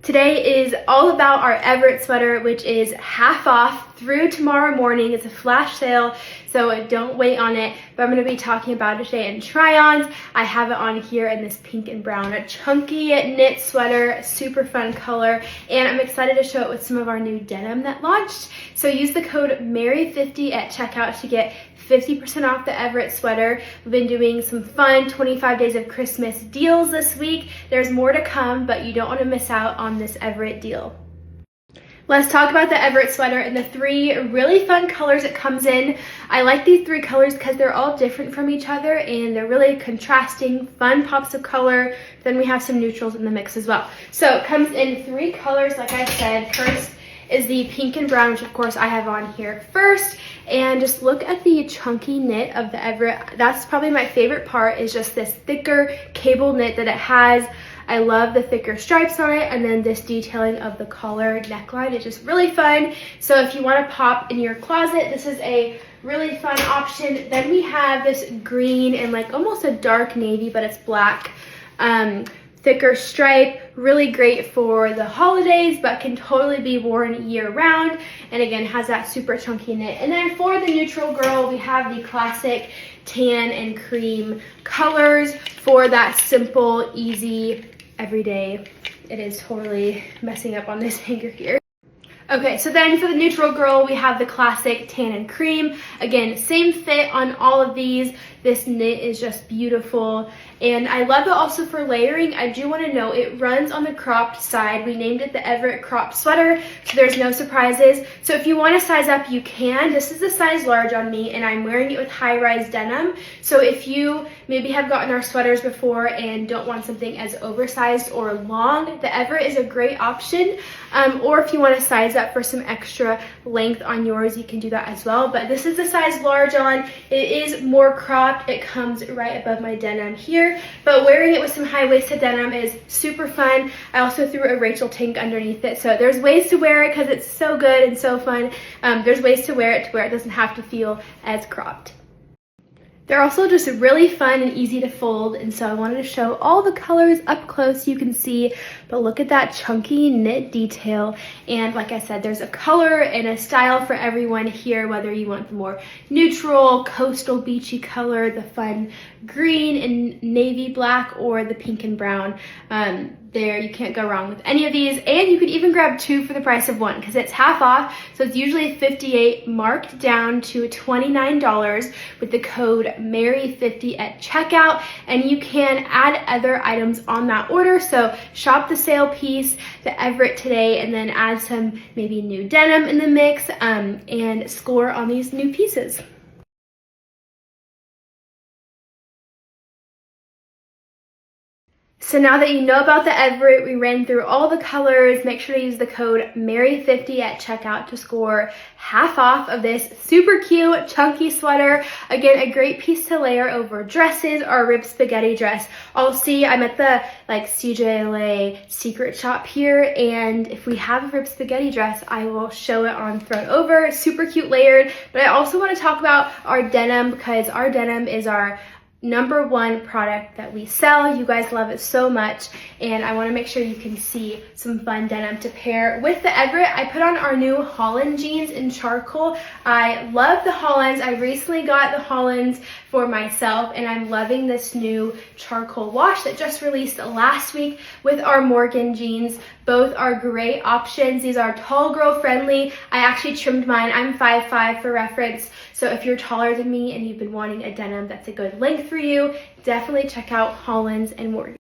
Today is all about our Everett sweater, which is half off through tomorrow morning. It's a flash sale, so don't wait on it. But I'm going to be talking about it today in try-ons. I have it on here in this pink and brown, a chunky knit sweater, super fun color, and I'm excited to show it with some of our new denim that launched. So use the code MARY50 at checkout to get 50% off the Everett sweater. We've been doing some fun 25 days of Christmas deals this week. There's more to come, but you don't want to miss out on this Everett deal. Let's talk about the Everett sweater and the three really fun colors it comes in. I like these three colors because they're all different from each other and they're really contrasting, fun pops of color. Then we have some neutrals in the mix as well. So it comes in three colors, like I said. First is the pink and brown, which of course I have on here first. And just look at the chunky knit of the Everett. That's probably my favorite part, is just this thicker cable knit that it has. I love the thicker stripes on it, and then this detailing of the collar neckline is just really fun. So if you want to pop in your closet, this is a really fun option. Then we have this green and like almost a dark navy, but it's black. Thicker stripe, really great for the holidays, but can totally be worn year round. And again, has that super chunky knit. And then for the neutral girl, we have the classic tan and cream colors for that simple, easy, everyday. It is totally messing up on this hanger here. Okay, so then for the neutral girl, we have the classic tan and cream. Again, same fit on all of these. This knit is just beautiful. And I love it also for layering. I do want to note it runs on the cropped side. We named it the Everett Cropped sweater, so there's no surprises. So if you want to size up, you can. This is the size large on me, and I'm wearing it with high-rise denim. So if you maybe have gotten our sweaters before and don't want something as oversized or long, the Everett is a great option. Or if you want to size up for some extra length on yours, you can do that as well. But this is the size large on. It is more cropped. It comes right above my denim here. But wearing it with some high-waisted denim is super fun. I also threw a Rachel Tink underneath it. So there's ways to wear it because it's so good and so fun. There's ways to wear it to where it doesn't have to feel as cropped. They're also just really fun and easy to fold, and so I wanted to show all the colors up close so you can see. But look at that chunky knit detail, and like I said, there's a color and a style for everyone here, whether you want the more neutral, coastal, beachy color, the fun green and navy black, or the pink and brown. There, you can't go wrong with any of these, and you could even grab two for the price of one because it's half off. So it's usually $58, marked down to $29 with the code MARY50 at checkout, and you can add other items on that order. So shop the sale piece, the Everett today, and then add some maybe new denim in the mix, and score on these new pieces. So now that you know about the Everett, we ran through all the colors. Make sure to use the code MARY50 at checkout to score half off of this super cute, chunky sweater. Again, a great piece to layer over dresses or a ribbed spaghetti dress. I'll see, I'm at the cjla secret shop here, and if we have a ribbed spaghetti dress, I will show it on thrown over. Super cute layered. But I also want to talk about our denim because our denim is our #1 product that we sell. You guys love it so much, and I want to make sure you can see some fun denim to pair with the Everett. I put on our new Holland jeans in charcoal. I love the Hollands. I recently got the Hollands for myself, and I'm loving this new charcoal wash that just released last week with our Morgan jeans. Both are great options. These are tall girl friendly. I actually trimmed mine. I'm 5'5" for reference. So if you're taller than me and you've been wanting a denim that's a good length for you, definitely check out Hollands and Morgan.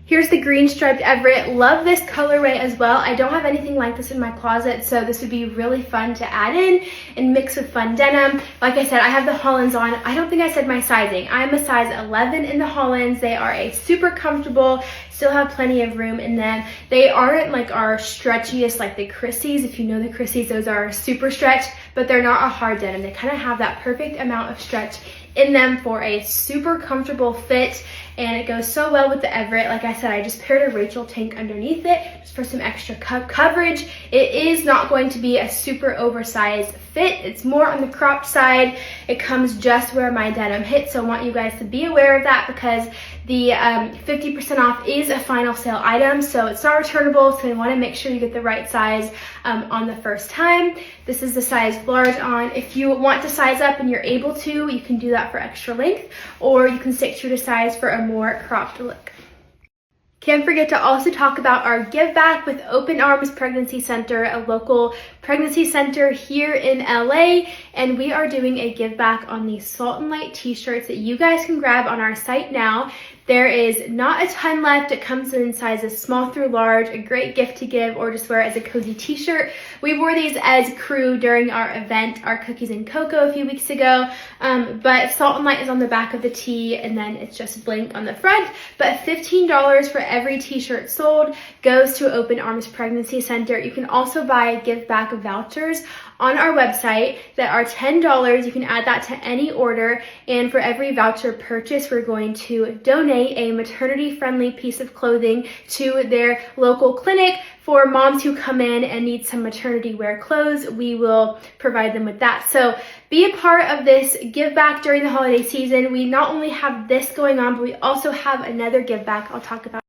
Here's the green striped Everett. Love this colorway as well. I don't have anything like this in my closet, so this would be really fun to add in and mix with fun denim. Like I said, I have the Hollands on. I don't think I said my sizing. I'm a size 11 in the Hollands. They are a super comfortable, still have plenty of room in them. They aren't like our stretchiest like the Chrissy's. If you know the Chrissy's, those are super stretched, but they're not a hard denim. They kind of have that perfect amount of stretch in them for a super comfortable fit. and it goes so well with the Everett. Like I said, I just paired a Rachel tank underneath it just for some extra coverage. It is not going to be a super oversized fit. It's more on the cropped side. It comes just where my denim hits, so I want you guys to be aware of that because the 50% off is a final sale item, so it's not returnable, so you want to make sure you get the right size on the first time. This is the size large on. If you want to size up and you're able to, you can do that for extra length, or you can stick true to size for a more cropped look. Can't forget to also talk about our give back with Open Arms Pregnancy Center, a local pregnancy center here in LA, and we are doing a give back on these Salt and Light t-shirts that you guys can grab on our site now. There is not a ton left. It comes in sizes small through large, a great gift to give or just wear as a cozy t-shirt. We wore these as crew during our event, our Cookies and Cocoa, a few weeks ago, but Salt and Light is on the back of the tee, and then it's just blank on the front. But $15 for every t-shirt sold goes to Open Arms Pregnancy Center. You can also buy give back vouchers on our website that are $10. You can add that to any order, and for every voucher purchase, we're going to donate a maternity-friendly piece of clothing to their local clinic. For moms who come in and need some maternity wear clothes, we will provide them with that. So be a part of this give back during the holiday season. We not only have this going on, but we also have another give back I'll talk about.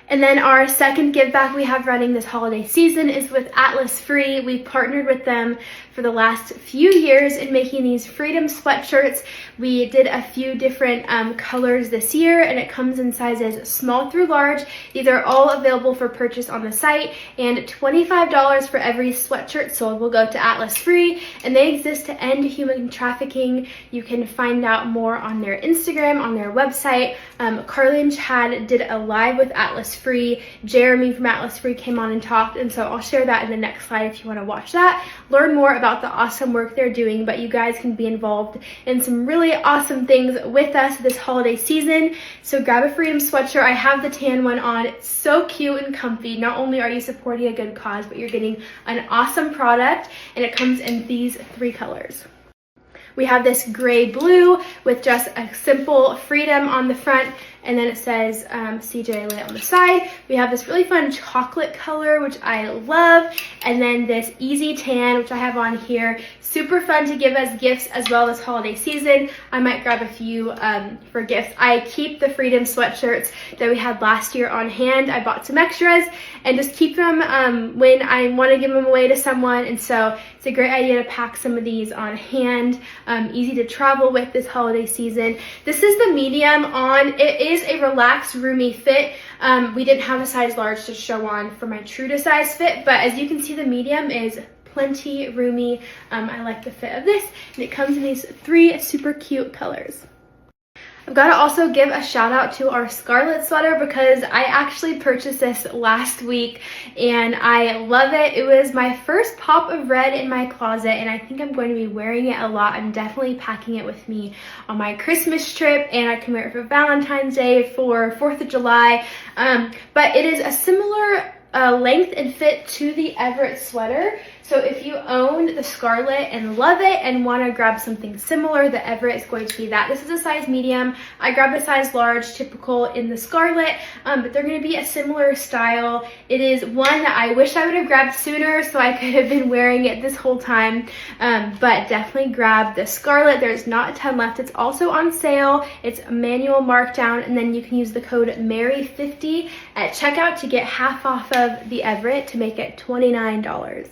And then our second give back we have running this holiday season is with Atlas Free. We've partnered with them for the last few years in making these freedom sweatshirts. We did a few different colors this year, and it comes in sizes small through large. These are all available for purchase on the site, and $25 for every sweatshirt sold will go to Atlas Free, and they exist to end human trafficking. You can find out more on their Instagram, on their website. Carly and Chad did a live with Atlas Free. Jeremy from Atlas Free came on and talked, and so I'll share that in the next slide if you want to watch that. Learn more about the awesome work they're doing, but you guys can be involved in some really awesome things with us this holiday season. So grab a freedom sweatshirt. I have the tan one on. It's so cute and comfy. Not only are you supporting a good cause, but you're getting an awesome product, and it comes in these 3 colors. We have this gray blue with just a simple freedom on the front, and then it says cjla on the side. We have this really fun chocolate color, which I love, and then this easy tan, which I have on here. Super fun to give as gifts as well as holiday season. I might grab a few for gifts. I keep the freedom sweatshirts that we had last year on hand. I bought some extras and just keep them when I want to give them away to someone, and so it's a great idea to pack some of these on hand. Easy to travel with this holiday season. This is the medium on. It is a relaxed, roomy fit. We didn't have a size large to show on for my true to size fit, but as you can see, the medium is plenty roomy. I like the fit of this, and it comes in these 3 super cute colors. I've got to also give a shout out to our Scarlet sweater because I actually purchased this last week and I love it. It was my first pop of red in my closet, and I think I'm going to be wearing it a lot. I'm definitely packing it with me on my Christmas trip, and I can wear it for Valentine's Day, for 4th of July. But it is a similar length and fit to the Everett sweater. So if you own the Scarlet and love it and want to grab something similar, the Everett is going to be that. This is a size medium. I grabbed a size large, typical in the Scarlet, but they're going to be a similar style. It is one that I wish I would have grabbed sooner so I could have been wearing it this whole time, but definitely grab the Scarlet. There's not a ton left. It's also on sale. It's a manual markdown, and then you can use the code MARY50 at checkout to get half off of the Everett to make it $29.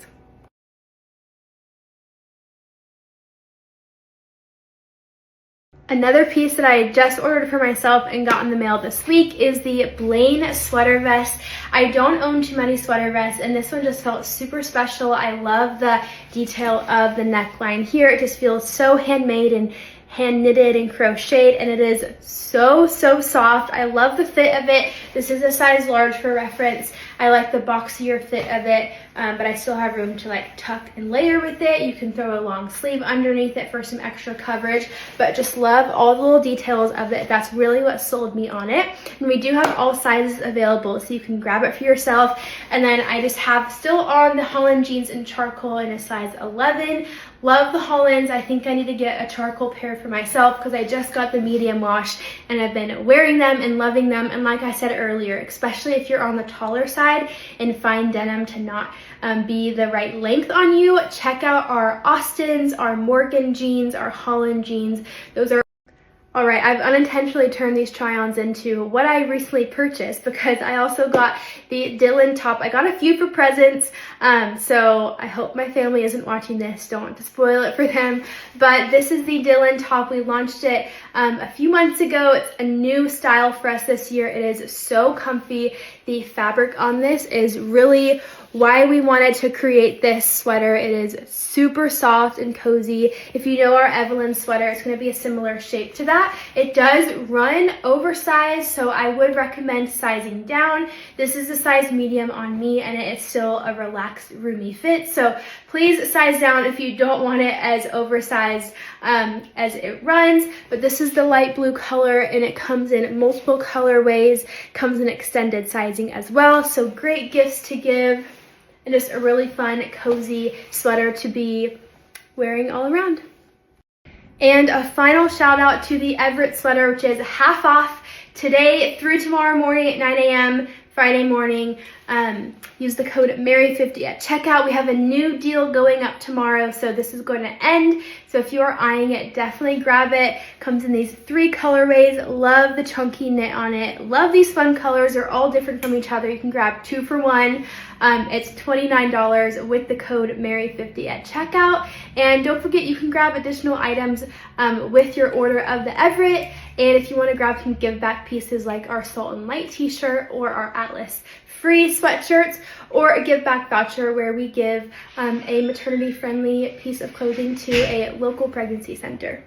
Another piece that I just ordered for myself and got in the mail this week is the Blaine sweater vest. I don't own too many sweater vests, and this one just felt super special. I love the detail of the neckline here. It just feels so handmade and hand knitted and crocheted, and it is so soft. I love the fit of it. This is a size large for reference. I like the boxier fit of it, but I still have room to like tuck and layer with it. You can throw a long sleeve underneath it for some extra coverage, but just love all the little details of it. That's really what sold me on it. And we do have all sizes available, so you can grab it for yourself. And then I just have still on the Holland jeans in charcoal in a size 11. Love the Hollands. I think I need to get a charcoal pair for myself because I just got the medium wash and I've been wearing them and loving them. And like I said earlier, especially if you're on the taller side and find denim to not be the right length on you, check out our Austins, our Morgan jeans, our Holland jeans. Those are all right. I've unintentionally turned these try-ons into what I recently purchased because I also got the Dylan top. I got a few for presents, so I hope my family isn't watching this. Don't want to spoil it for them, but this is the Dylan top. We launched it a few months ago. It's a new style for us this year. It is so comfy. The fabric on this is really why we wanted to create this sweater. It is super soft and cozy. If you know our Evelyn sweater, it's going to be a similar shape to that. It does run oversized, so I would recommend sizing down. This is a size medium on me, and it is still a relaxed, roomy fit. So please size down if you don't want it as oversized as it runs. But this is the light blue color, and it comes in multiple colorways, comes in extended sizing as well. So great gifts to give. And just a really fun, cozy sweater to be wearing all around. And a final shout out to the Everett sweater, which is half off today through tomorrow morning at 9 a.m. Friday morning. Use the code Mary50 at checkout. We have a new deal going up tomorrow, so this is going to end. So if you are eyeing it, definitely grab it. Comes in these 3 colorways. Love the chunky knit on it. Love these fun colors. They're all different from each other. You can grab 2 for 1. It's $29 with the code Mary50 at checkout. And don't forget, you can grab additional items with your order of the Everett. And if you want to grab some give back pieces like our Salt and Light t-shirt or our Atlas free sweatshirts, or a give back voucher where we give a maternity friendly piece of clothing to a local pregnancy center.